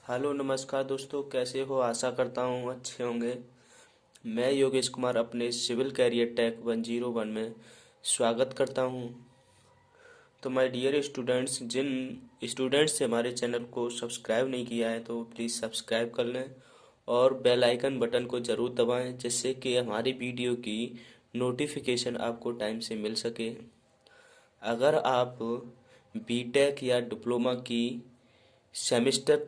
Hello नमस्कार दोस्तों, कैसे हो? आशा करता हूँ अच्छे होंगे। मैं योगेश कुमार अपने सिविल कैरियर टेक 101 में स्वागत करता हूँ। तो माय डियर स्टूडेंट्स, जिन स्टूडेंट्स ने हमारे चैनल को सब्सक्राइब नहीं किया है तो प्लीज़ सब्सक्राइब कर लें और बेल आइकन बटन को ज़रूर दबाएं, जिससे कि हमारी वीडियो की नोटिफिकेशन आपको टाइम से मिल सके। अगर आप बीटेक या डिप्लोमा की सेमेस्टर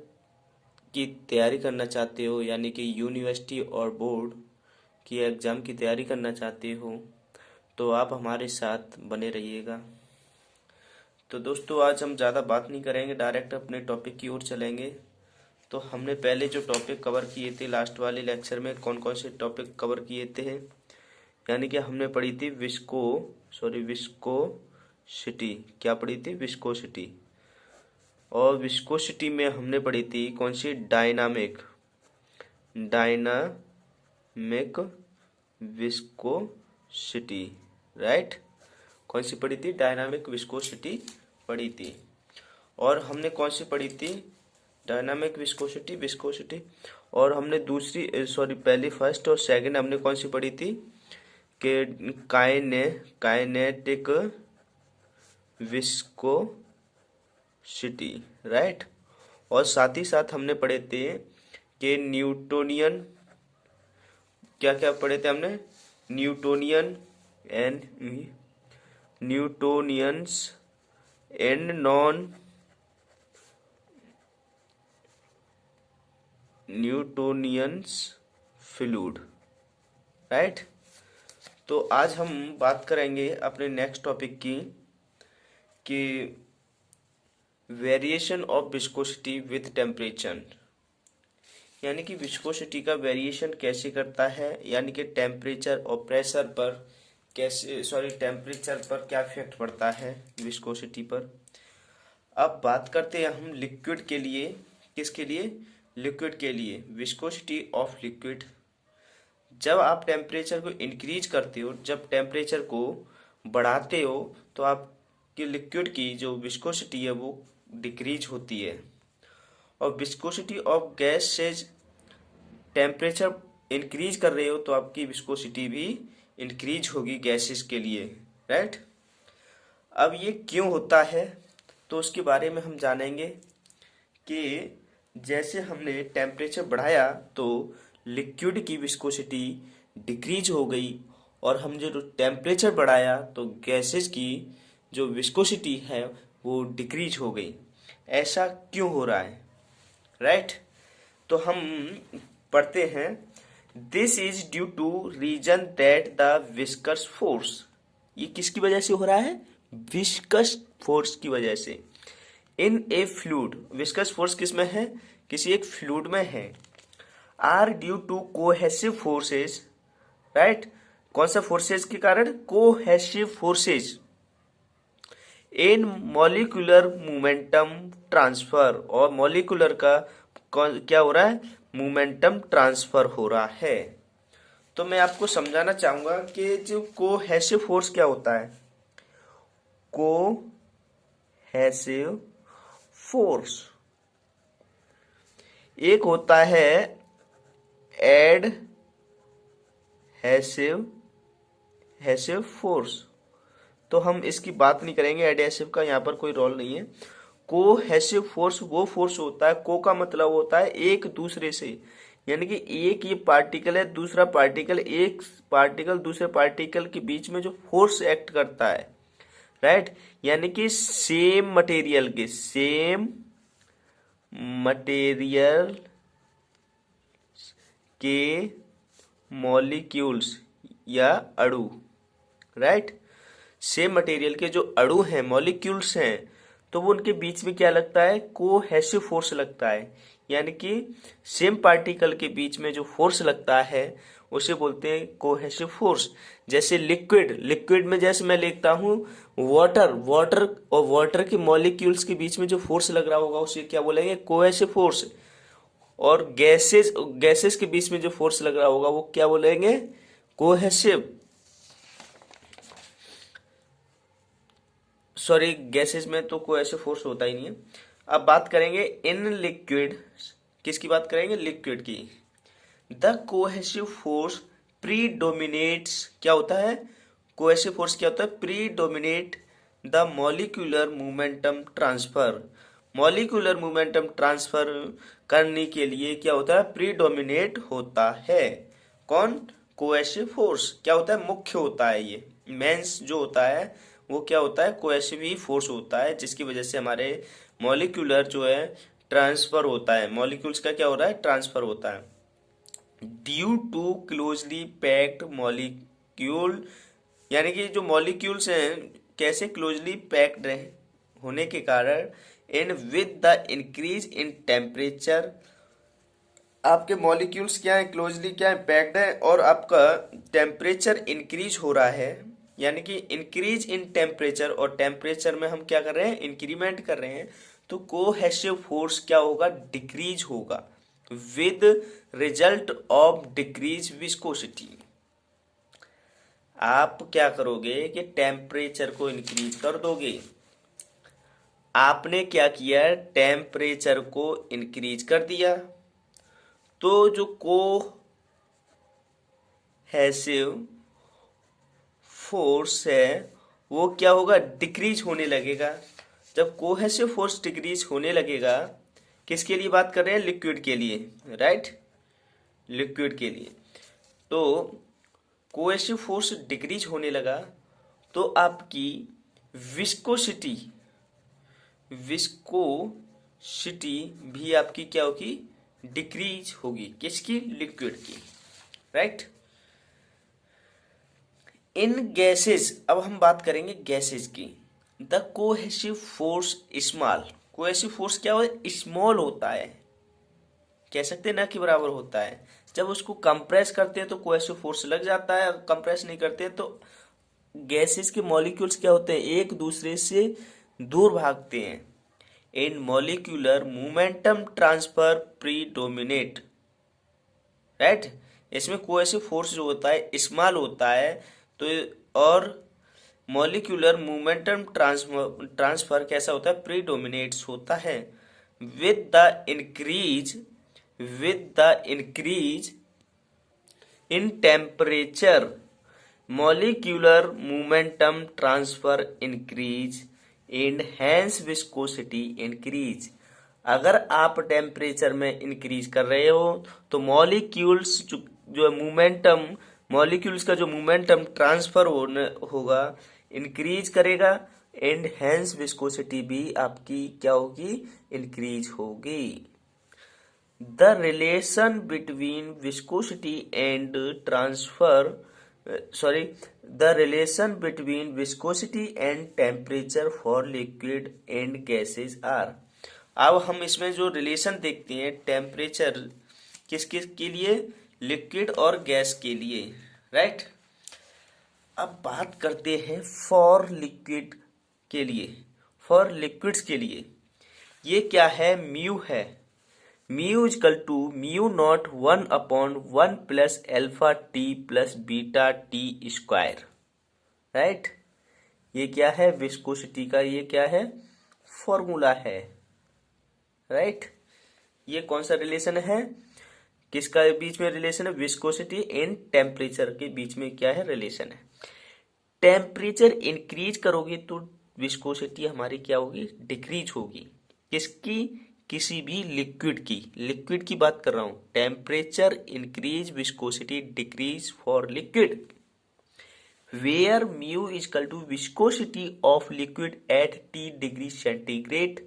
की तैयारी करना चाहते हो, यानी कि यूनिवर्सिटी और बोर्ड की एग्ज़ाम की तैयारी करना चाहते हो, तो आप हमारे साथ बने रहिएगा। तो दोस्तों, आज हम ज़्यादा बात नहीं करेंगे, डायरेक्ट अपने टॉपिक की ओर चलेंगे। तो हमने पहले जो टॉपिक कवर किए थे लास्ट वाले लेक्चर में, कौन कौन से टॉपिक कवर किए थे, यानी कि हमने पढ़ी थी विस्कोसिटी। क्या पढ़ी थी? विस्कोसिटी। और विस्कोसिटी में हमने पढ़ी थी कौन सी? Dynamic viscosity, right. कौन सी पढ़ी थी? डायनामिक विस्कोसिटी पढ़ी थी। और हमने कौन सी पढ़ी थी? Dynamic viscosity. और हमने पहली फर्स्ट और सेकंड हमने कौन सी पढ़ी थी? कि काइनेटिक विस्कोसिटी, राइट। और साथ ही साथ हमने पढ़े थे कि क्या क्या पढ़े थे हमने? And Newtonians and non Newtonians fluid, right. तो आज हम बात करेंगे अपने नेक्स्ट टॉपिक की कि variation of viscosity with temperature, यानी कि विस्कोसिटी का वेरिएशन कैसे करता है, यानी कि टेम्परेचर और प्रेशर पर टेम्परेचर पर क्या इफेक्ट पड़ता है विस्कोसिटी पर। अब बात करते हैं हम लिक्विड के लिए। किसके लिए? लिक्विड के लिए। Viscosity of liquid. जब आप टेम्परेचर को इंक्रीज करते हो, जब टेम्परेचर को बढ़ाते हो, तो आपकी लिक्विड की जो विस्कोसिटी है वो डिक्रीज होती है। और विस्कोसिटी ऑफ गैस से टेम्परेचर इंक्रीज कर रहे हो तो आपकी विस्कोसिटी भी इंक्रीज होगी गैसेस के लिए, राइट। अब ये क्यों होता है, तो उसके बारे में हम जानेंगे कि जैसे हमने टेम्परेचर बढ़ाया तो लिक्विड की विस्कोसिटी डिक्रीज हो गई, और हम जो टेम्परेचर बढ़ाया तो गैसेस की जो विस्कोसिटी है वो डिक्रीज हो गई। ऐसा क्यों हो रहा है, राइट। तो हम पढ़ते हैं, this is due to reason that the viscous force. ये किसकी वजह से हो रहा है? विस्कस फोर्स की वजह से। In a fluid, viscous force किस में है? किसी एक फ्लूइड में है। Are due to cohesive forces, right. कौन सा फोर्सेस के कारण? Cohesive forces in molecular momentum transfer. और मॉलिक्यूलर का क्या हो रहा है? मोमेंटम ट्रांसफर हो रहा है। तो मैं आपको समझाना चाहूंगा कि जो कोहेसिव फोर्स क्या होता है। कोहेसिव फोर्स एक होता है एडहेसिव फोर्स। तो हम इसकी बात नहीं करेंगे, एडहेसिव का यहाँ पर कोई रोल नहीं है। कोहेसिव फोर्स वो फोर्स होता है, को का मतलब होता है एक दूसरे से, यानी कि एक ये पार्टिकल है, दूसरा पार्टिकल, एक पार्टिकल दूसरे पार्टिकल के बीच में जो फोर्स एक्ट करता है, राइट। यानी कि सेम मटेरियल के मॉलिक्यूल्स या अणु, राइट। सेम मटेरियल के जो अणु हैं, मॉलिक्यूल्स हैं, तो वो उनके बीच में क्या लगता है? कोहेसिव फोर्स लगता है। यानी कि सेम पार्टिकल के बीच में जो फोर्स लगता है उसे बोलते हैं कोहेसिव फोर्स। जैसे लिक्विड में जैसे मैं लिखता हूँ वाटर और वाटर के मॉलिक्यूल्स के बीच में जो फोर्स लग रहा होगा उसे क्या बोलेंगे? Cohesive force. और गैसेस के बीच में जो फोर्स लग रहा होगा वो क्या बोलेंगे? कोहेसिव। गैसेस में तो कोई ऐसे फोर्स होता ही नहीं है। अब बात करेंगे इन लिक्विड किसकी बात करेंगे? लिक्विड की। द कोहेसिव फोर्स प्रीडोमिनेट्स, क्या होता है? कोहेसिव फोर्स क्या होता है? Predominate the molecular momentum transfer. Molecular momentum transfer करने के लिए क्या होता है? प्रीडोमिनेट होता है। कौन? कोहेसिव फोर्स क्या होता है? मुख्य होता है। ये मेंस जो होता है वो क्या होता है? कोहेसिव ही फोर्स होता है, जिसकी वजह से हमारे मॉलिक्यूलर जो है ट्रांसफर होता है। मॉलिक्यूल्स का क्या हो रहा है? ट्रांसफर होता है। Due to closely packed molecule, यानी कि जो मॉलिक्यूल्स हैं कैसे क्लोजली पैक्ड होने के कारण, in with the increase in temperature, आपके मॉलिक्यूल्स क्या है? क्लोजली क्या है? पैक्ड है, और आपका टेम्परेचर इंक्रीज हो रहा है, यानी कि इंक्रीज इन टेम्परेचर, और टेम्परेचर में हम क्या कर रहे हैं? इंक्रीमेंट कर रहे हैं, तो कोहेसिव फोर्स क्या होगा? डिक्रीज होगा, with result of decrease viscosity. आप क्या करोगे कि टेम्परेचर को इंक्रीज कर दोगे। आपने क्या किया? टेम्परेचर को इंक्रीज कर दिया, तो जो कोहेसिव फोर्स है वो क्या होगा? डिक्रीज होने लगेगा। जब कोहेसिव फोर्स डिक्रीज होने लगेगा, किसके लिए बात कर रहे हैं? लिक्विड के लिए, राइट? लिक्विड के लिए। तो कोहेसिव फोर्स डिक्रीज होने लगा, तो आपकी विस्कोसिटी भी आपकी क्या होगी? डिक्रीज होगी। किसकी? लिक्विड की, राइट? इन गैसेस, अब हम बात करेंगे गैसेस की। The cohesive force small, cohesive force क्या हो? स्मॉल होता है, कह सकते हैं ना कि बराबर होता है। जब उसको कंप्रेस करते हैं तो कोहेसिव फोर्स लग जाता है, कंप्रेस नहीं करते हैं तो गैसेस के मॉलिक्यूल्स क्या होते हैं? एक दूसरे से दूर भागते हैं। In molecular momentum transfer predominate, right? इसमें कोहेसिव फोर्स जो होता है स्मॉल होता है, तो और मॉलिक्यूलर मोमेंटम ट्रांसफर कैसा होता है? प्रीडोमिनेट्स होता है, with the increase in temperature molecular momentum transfer increase and hence viscosity increase. अगर आप टेम्परेचर में इंक्रीज कर रहे हो तो मॉलिक्यूल्स जो मोमेंटम, मॉलिक्यूल्स का जो मोमेंटम ट्रांसफर होगा, इंक्रीज करेगा, एंड हैंस विस्कोसिटी भी आपकी क्या होगी? इंक्रीज होगी। The relation between viscosity and temperature for liquid and gases are. अब हम इसमें जो रिलेशन देखते हैं टेम्परेचर किस किस के लिए? लिक्विड और गैस के लिए, राइट? अब बात करते हैं फॉर लिक्विड के लिए, फॉर लिक्विड्स के लिए। ये क्या है? म्यू है। Mu equal to mu not 1/1 plus alpha T plus beta T square, right? ये क्या है? विस्कोसिटी का ये क्या है? फॉर्मूला है, राइट? ये कौन सा रिलेशन है? किसका बीच में रिलेशन है? विस्कोसिटी एंड टेम्परेचर के बीच में क्या है? रिलेशन है। टेम्परेचर इंक्रीज करोगे तो विस्कोसिटी हमारी क्या होगी? डिक्रीज होगी। किसकी? किसी भी लिक्विड की बात कर रहा हूं। Temperature increase, viscosity decrease for liquid, where mu is equal to viscosity of liquid at T degree centigrade.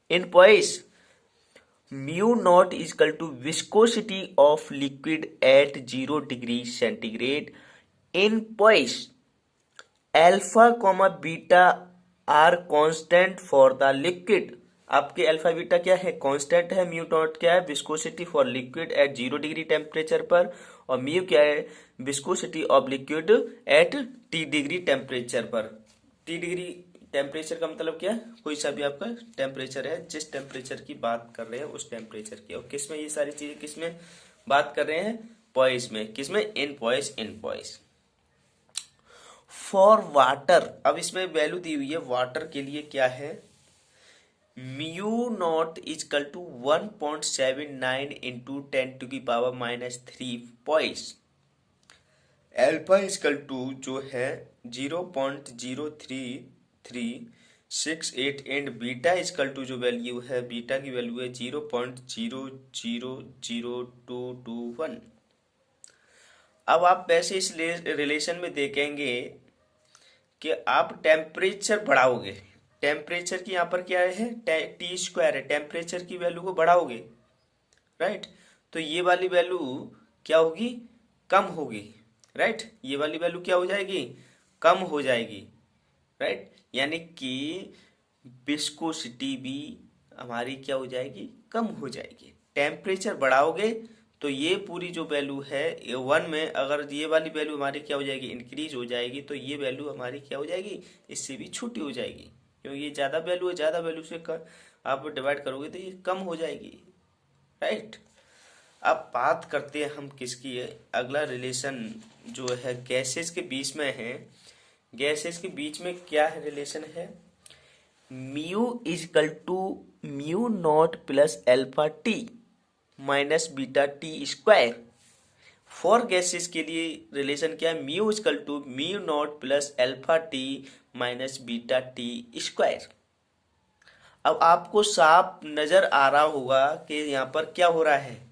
In poise mu not is equal to viscosity of liquid at 0 degree centigrade. In poise alpha comma beta are constant for the liquid. आपके alpha beta क्या है? Constant है। Mu not क्या है? Viscosity for liquid at 0 degree temperature पर, और mu क्या है? Viscosity of liquid at T degree temperature पर। T डिग्री टेम्परेचर का मतलब क्या है? कोई सा भी आपका टेम्परेचर है, जिस टेम्परेचर की बात कर रहे हैं उस टेम्परेचर की। और किसमें ये सारी चीजें किसमें बात कर रहे हैं? पॉइस में। किसमें? इन पॉइस। फॉर वाटर, अब इसमें वैल्यू दी हुई है वाटर के लिए क्या है? Mu not is equal to 1.79 into 10⁻³ poise. Alpha is equal to जो है 0.0336 एंड बीटा इजकल टू जो वैल्यू है, बीटा की वैल्यू है 0.000221। अब आप वैसे इस रिलेशन में देखेंगे कि आप टेम्परेचर बढ़ाओगे, टेम्परेचर की यहाँ पर क्या है, टी स्क्वायर है, टेम्परेचर की वैल्यू को बढ़ाओगे, राइट। तो ये वाली वैल्यू क्या होगी, कम होगी, राइट। ये वाली वैल्यू क्या हो जाएगी, कम हो जाएगी, राइट। यानी कि विस्कोसिटी भी हमारी क्या हो जाएगी, कम हो जाएगी। टेम्परेचर बढ़ाओगे तो ये पूरी जो वैल्यू है ये 1 में, अगर ये वाली वैल्यू हमारी क्या हो जाएगी, इंक्रीज हो जाएगी, तो ये वैल्यू हमारी क्या हो जाएगी, इससे भी छोटी हो जाएगी, क्योंकि ये ज़्यादा वैल्यू है, ज़्यादा वैल्यू से आप डिवाइड करोगे तो ये कम हो जाएगी, राइट। अब बात करते हैं हम किसकी है, अगला रिलेशन जो है गैसेस के बीच में है। गैसेस के बीच में क्या है रिलेशन है, mu is equal to mu not plus alpha T minus beta T square. For gases के लिए रिलेशन क्या है, mu is equal to mu not plus alpha T minus beta T square. अब आपको साफ नजर आ रहा होगा कि यहाँ पर क्या हो रहा है,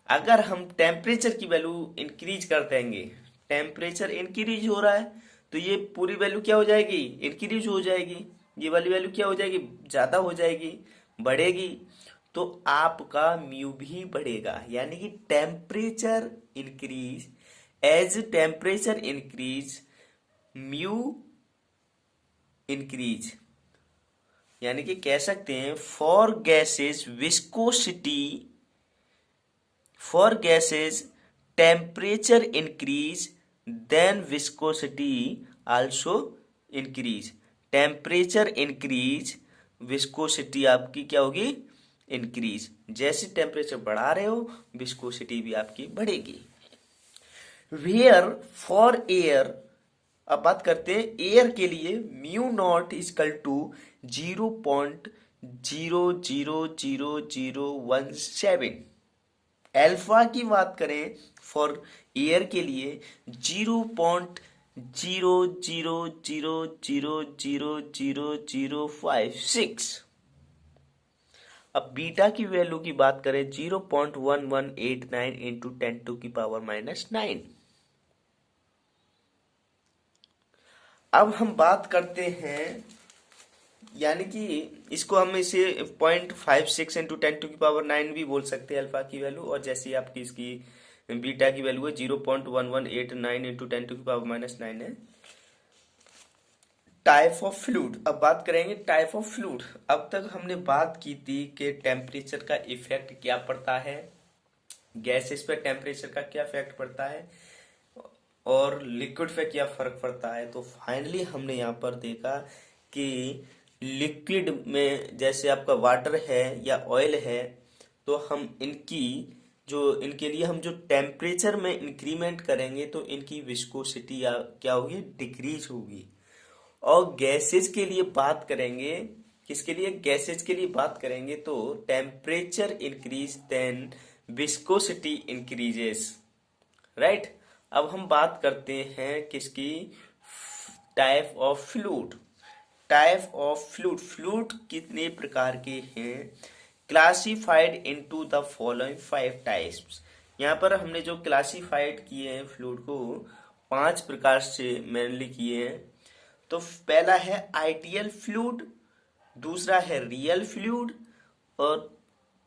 अगर हम टेम्परेचर की वैल्यू इंक्रीज कर देंगे, टेम्परेचर इंक्रीज हो रहा है तो ये पूरी वैल्यू क्या हो जाएगी, इंक्रीज हो जाएगी, ये वाली वैल्यू क्या हो जाएगी, ज़्यादा हो जाएगी, बढ़ेगी, तो आपका म्यू भी बढ़ेगा। यानी कि temperature increase, as temperature increase mu increase. यानी कि कह सकते हैं for gases viscosity, for gases temperature increase then viscosity also increase। Temperature increase, viscosity आपकी क्या होगी, इंक्रीज। जैसे टेम्परेचर बढ़ा रहे हो विस्कोसिटी भी आपकी बढ़ेगी। वेयर फॉर एयर, अब बात करते हैं एयर के लिए, mu not is equal to 0.000017। Alpha की बात करें फॉर एयर के लिए 0.00000056। अब बीटा की वैल्यू की बात करें 0.1189 इंटू 10⁻⁻⁹। अब हम बात करते हैं, यानी कि इसको हम इसे 0.56 इंटू 10⁻⁹ भी बोल सकते हैं अल्फा की वैल्यू, और जैसे आपकी इसकी बीटा की वैल्यू है 0.1189 इंटू 10⁻⁻⁹ है। टाइप ऑफ फ्लूइड, अब बात करेंगे टाइप ऑफ फ्लूइड। अब तक हमने बात की थी कि टेम्परेचर का इफेक्ट क्या पड़ता है, गैसेस पे टेम्परेचर का क्या इफेक्ट पड़ता है, और लिक्विड पे क्या फर्क पड़ता है। तो फाइनली हमने यहाँ पर देखा कि लिक्विड में जैसे आपका वाटर है या ऑयल है, तो हम इनके लिए हम जो टेम्परेचर में इंक्रीमेंट करेंगे तो इनकी विस्कोसिटी या क्या होगी, डिक्रीज होगी। और गैसेज के लिए बात करेंगे, किसके लिए, गैसेज के लिए बात करेंगे तो temperature increase then viscosity increases, right. अब हम बात करते हैं किसकी, type of fluid. Type of fluid, fluid कितने प्रकार के हैं, classified into the following 5 types. यहाँ पर हमने जो क्लासिफाइड किए हैं फ्लूइड को 5 प्रकार से मेनली किए हैं। तो पहला है आइडियल फ्लूइड, दूसरा है रियल फ्लूइड, और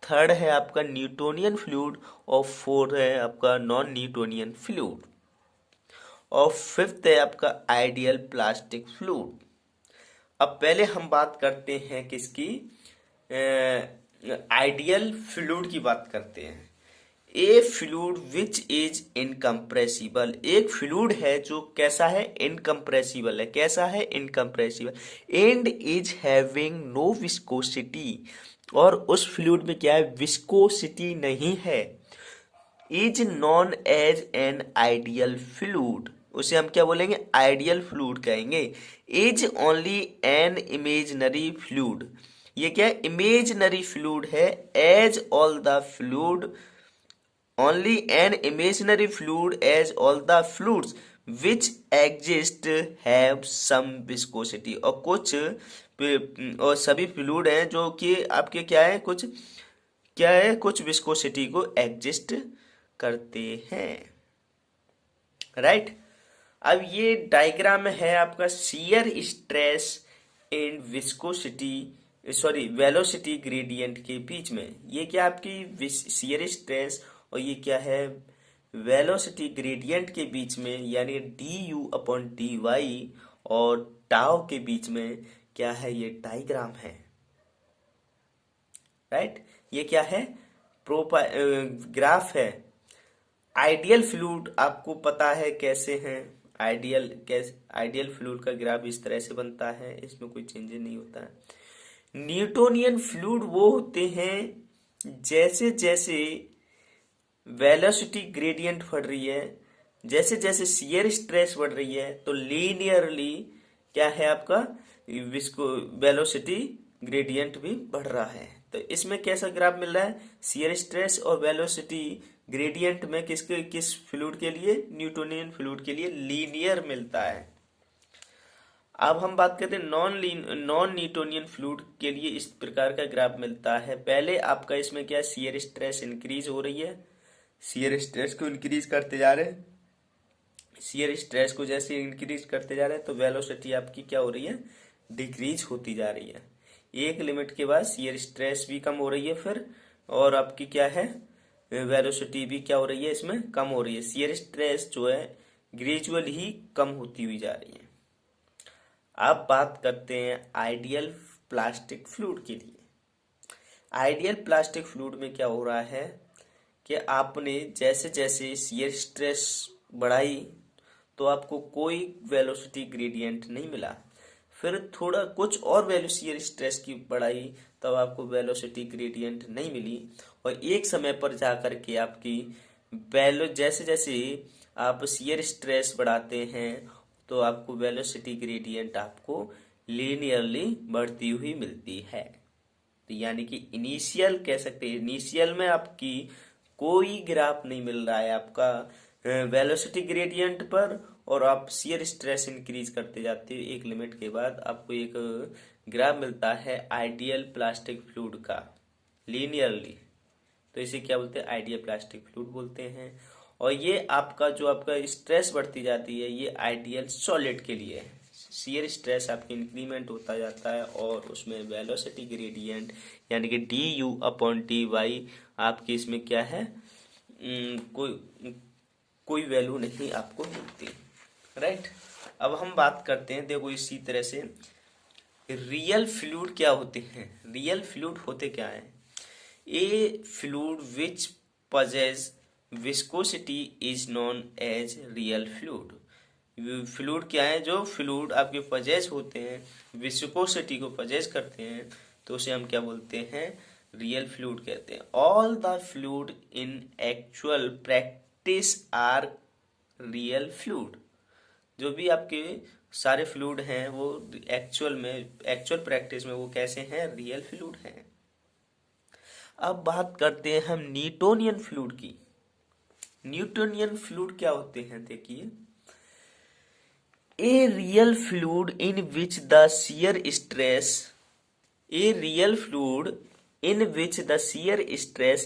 थर्ड है आपका न्यूटोनियन फ्लूइड, और फोर्थ है आपका नॉन न्यूटोनियन फ्लूइड, और फिफ्थ है आपका आइडियल प्लास्टिक फ्लूइड। अब पहले हम बात करते हैं किसकी, आइडियल फ्लूइड की बात करते हैं। A fluid which is incompressible, एक फ्लूइड है जो कैसा है, इनकम्प्रेसिबल है। कैसा है, incompressible, and is having no viscosity, और उस फ्लूइड में क्या है, विस्कोसिटी नहीं है। Is known as an ideal fluid, उसे हम क्या बोलेंगे, आइडियल फ्लूइड कहेंगे। Is only an imaginary fluid, ये क्या है, इमेजिनरी फ्लूइड है, as all the fluid only an imaginary fluid as all the fluids which exist have some viscosity। और कुछ और सभी फ्लूइड हैं जो कि आपके क्या है, कुछ विस्कोसिटी को एग्जिस्ट करते हैं, राइट। अब ये डायग्राम है आपका shear stress and viscosity, sorry velocity gradient के बीच में। ये क्या आपकी शियर स्ट्रेस और ये क्या है वेलोसिटी ग्रेडियंट के बीच में, यानी d you upon D y और टाउ के बीच में क्या है, ये डायग्राम है, राइट। ये क्या है, ग्राफ है। आइडियल फ्लूइड आपको पता है कैसे हैं, आइडियल फ्लूइड का ग्राफ इस तरह से बनता है, इसमें कोई चेंजेस नहीं होता है। न्यूटोनियन फ्लूइड वो होते हैं जैसे जैसे वेलोसिटी ग्रेडियंट बढ़ रही है, जैसे जैसे शियर स्ट्रेस बढ़ रही है, तो लीनियरली क्या है आपका वेलोसिटी ग्रेडियंट भी बढ़ रहा है। तो इसमें कैसा ग्राफ मिल रहा है, शियर स्ट्रेस और वेलोसिटी ग्रेडियंट में किस फ्लूइड के लिए, न्यूटोनियन फ्लूइड के लिए लीनियर मिलता है। अब हम बात करते हैं नॉन न्यूटोनियन फ्लूइड के लिए इस प्रकार का ग्राफ मिलता है। पहले आपका इसमें क्या, शियर स्ट्रेस इंक्रीज हो रही है, शियर स्ट्रेस को इंक्रीज करते जा रहे हैं, शियर स्ट्रेस को जैसे इंक्रीज करते जा रहे हैं तो वेलोसिटी आपकी क्या हो रही है, डिक्रीज होती जा रही है। एक लिमिट के बाद शियर स्ट्रेस भी कम हो रही है फिर, और आपकी क्या है वेलोसिटी भी क्या हो रही है, इसमें कम हो रही है। शियर स्ट्रेस जो है ग्रेजुअल ही कम होती हुई जा रही है। अब बात करते हैं आइडियल प्लास्टिक फ्लूइड के लिए। आइडियल प्लास्टिक फ्लूइड में क्या हो रहा है कि आपने जैसे जैसे शियर स्ट्रेस बढ़ाई तो आपको कोई वेलोसिटी ग्रेडियंट नहीं मिला, फिर थोड़ा कुछ और वैल्यू शियर स्ट्रेस की बढ़ाई तब आपको वेलोसिटी ग्रेडियंट नहीं मिली, और एक समय पर जाकर के आपकी जैसे जैसे आप शियर स्ट्रेस बढ़ाते हैं तो आपको वेलोसिटी ग्रेडियंट आपको लीनियरली बढ़ती हुई मिलती है। तो यानी कि इनिशियल कह सकते हैं, इनिशियल में आपकी कोई ग्राफ नहीं मिल रहा है आपका वेलोसिटी ग्रेडियंट पर, और आप शियर स्ट्रेस इंक्रीज करते जाते हो, एक लिमिट के बाद आपको एक ग्राफ मिलता है आइडियल प्लास्टिक फ्लूइड का लीनियरली। तो इसे क्या बोलते हैं, आइडियल प्लास्टिक फ्लूइड बोलते हैं। और ये आपका जो आपका स्ट्रेस बढ़ती जाती है ये आइडियल सॉलिड के लिए है, शियर स्ट्रेस आपकी इंक्रीमेंट होता जाता है और उसमें वेलोसिटी ग्रेडियंट यानी कि d you upon D y आपकी इसमें क्या है, कोई वैल्यू नहीं आपको मिलती, राइट। अब हम बात करते हैं, देखो इसी तरह से रियल फ्लूइड क्या होते हैं। रियल फ्लूइड होते क्या है, a fluid which possess viscosity is known as real fluid. Fluid क्या है, जो फ्लूइड आपके पजेस होते हैं, विस्कोसिटी को पजेस करते हैं, तो उसे हम क्या बोलते हैं, रियल फ्लूइड कहते हैं। All the fluid in actual practice are real fluid. जो भी आपके सारे फ्लूइड हैं वो एक्चुअल प्रैक्टिस में वो कैसे हैं, रियल फ्लूइड हैं। अब बात करते हैं हम न्यूटोनियन फ्लूइड की। न्यूटोनियन फ्लूइड क्या होते हैं, देखिए, A real fluid in which the shear stress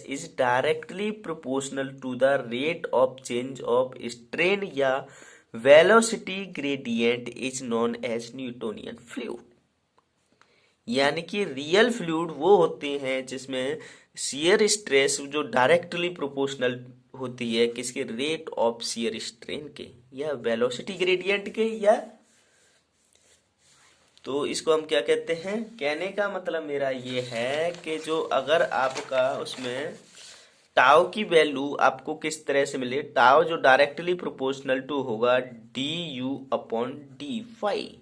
is directly proportional to the rate of change of strain या velocity gradient is known as Newtonian fluid। यानी कि रियल फ्लूइड वो होते हैं जिसमें शियर स्ट्रेस जो डायरेक्टली प्रोपोर्शनल होती है किसके, रेट ऑफ शियर स्ट्रेन के या वेलोसिटी ग्रेडियंट के, या तो इसको हम क्या कहते हैं, कहने का मतलब मेरा ये है कि जो अगर आपका उसमें टाउ की वैल्यू आपको किस तरह से मिले, टाउ जो डायरेक्टली प्रोपोर्शनल टू होगा D you upon D phi,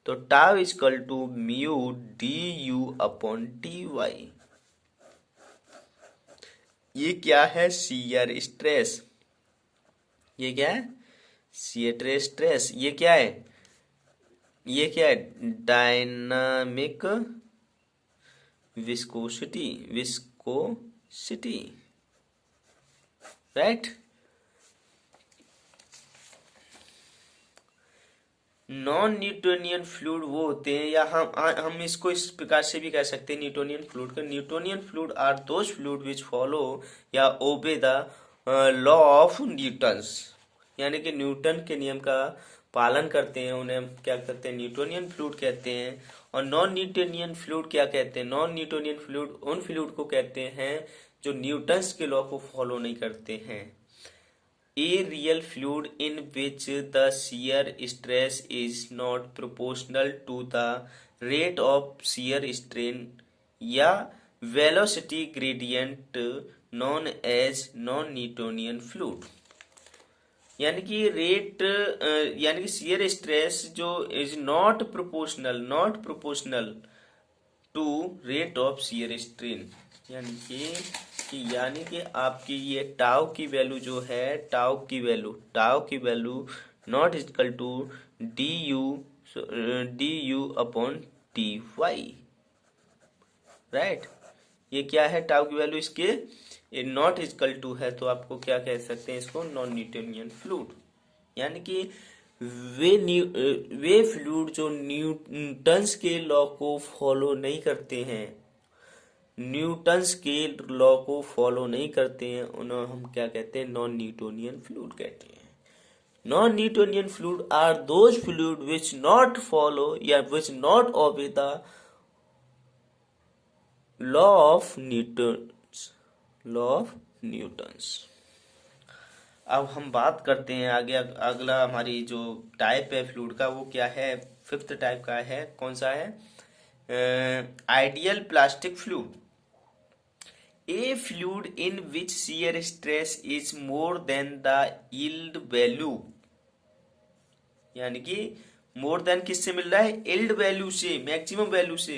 तो tau equal to mu D you upon D Y. ये क्या है, शियर स्ट्रेस, ये क्या है, शियर स्ट्रेस, ये क्या है, ये क्या है, dynamic viscosity, viscosity, right. Non Newtonian fluid वो होते हैं, या हम इसको इस प्रकार से भी कह सकते हैं न्यूटोनियन फ्लूइड का। Newtonian fluid are those fluid which follow या obey the law of Newton's, यानी कि न्यूटन के नियम का पालन करते हैं, उन्हें हम क्या कहते हैं, न्यूटोनियन फ्लूइड कहते हैं। और नॉन न्यूटोनियन फ्लूइड क्या कहते हैं, नॉन न्यूटोनियन फ्लूइड उन फ्लूइड को कहते हैं जो न्यूटन्स के लॉ को फॉलो नहीं करते हैं। A real fluid in which the shear stress is not proportional to the rate of shear strain या velocity gradient known as non-Newtonian fluid, यानी कि रेट यानी कि shear stress जो is not proportional to rate of shear strain, यानी कि आपकी ये टाउ की वैल्यू जो है, टाउ की value not equal to d you upon t y, right. ये क्या है, टाउ की वैल्यू इसके नॉट इक्वल टू है, तो आपको क्या कह सकते हैं इसको, नॉन न्यूटोनियन फ्लूइड। यानी कि वे फ्लूइड जो न्यूटन्स के लॉ को फॉलो नहीं करते हैं, न्यूटन्स के लॉ को फॉलो नहीं करते हैं, उन्हें हम क्या कहते हैं, नॉन न्यूटोनियन फ्लूइड कहते हैं। Non Newtonian fluid are those fluid which not follow या which not obey the law of Newton's. अब हम बात करते हैं आगे, अगला हमारी जो टाइप है फ्लूइड का वो क्या है, फिफ्थ टाइप का है, कौन सा है, ideal plastic fluid. A fluid in which shear stress is more than the yield value, यानी कि मोर देन किससे मिल रहा है, yield वैल्यू से, मैक्सिमम वैल्यू से,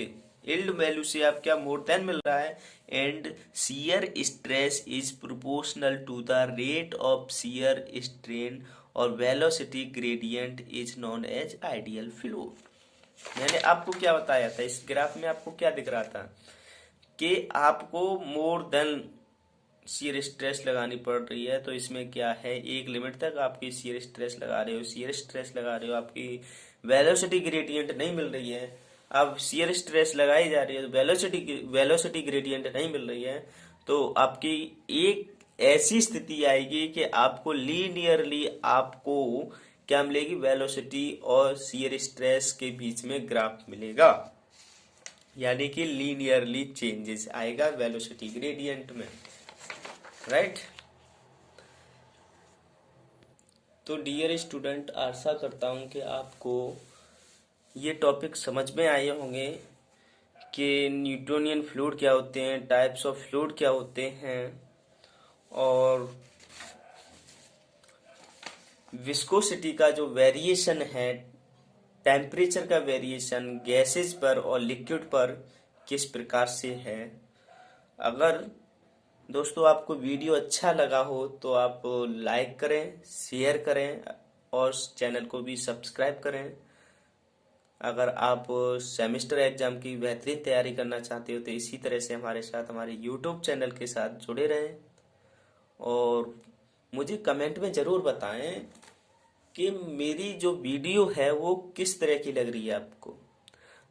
yield वैल्यू से आप क्या मोर देन मिल रहा है, and shear stress is proportional to the rate of shear strain और velocity gradient is known as ideal fluid। मैंने आपको क्या बताया था, इस ग्राफ में आपको क्या दिख रहा था कि आपको मोर देन शियर स्ट्रेस लगानी पड़ रही है, तो इसमें क्या है, एक लिमिट तक आपकी शियर स्ट्रेस लगा रहे हो, आपकी वेलोसिटी ग्रेडियंट नहीं मिल रही है। अब शियर स्ट्रेस लगाई जा रही है तो वेलोसिटी ग्रेडियंट नहीं मिल रही है, तो आपकी एक ऐसी स्थिति आएगी कि आपको लीनियरली आपको क्या मिलेगी, वेलोसिटी और शियर स्ट्रेस के बीच में ग्राफ मिलेगा, यानी कि लीनियरली चेंजेस आएगा वेलोसिटी ग्रेडियंट में, राइट। तो डियर स्टूडेंट, आशा करता हूं कि आपको ये टॉपिक समझ में आए होंगे कि न्यूटोनियन फ्लूइड क्या होते हैं, टाइप्स ऑफ फ्लूइड क्या होते हैं, और विस्कोसिटी का जो वेरिएशन है, टेम्परेचर का वेरिएशन गैसेज पर और लिक्विड पर किस प्रकार से है। अगर दोस्तों आपको वीडियो अच्छा लगा हो तो आप लाइक करें, शेयर करें और चैनल को भी सब्सक्राइब करें। अगर आप सेमेस्टर एग्जाम की बेहतरीन तैयारी करना चाहते हो तो इसी तरह से हमारे साथ हमारे यूट्यूब चैनल के साथ जुड़े रहें, और मुझे कमेंट में ज़रूर बताएं कि मेरी जो वीडियो है वो किस तरह की लग रही है आपको।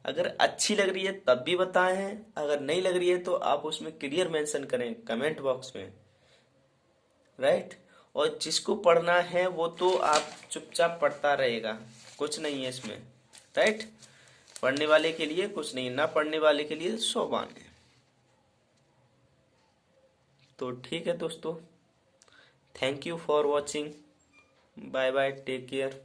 अगर अच्छी लग रही है तब भी बताएं, अगर नहीं लग रही है तो आप उसमें क्लियर मेंशन करें कमेंट बॉक्स में, राइट। और जिसको पढ़ना है वो तो आप चुपचाप पढ़ता रहेगा, कुछ नहीं है इसमें, राइट। पढ़ने वाले के लिए कुछ नहीं, ना पढ़ने वाले के लिए सोबान है। तो ठीक है दोस्तों, thank you for watching, bye bye, take care.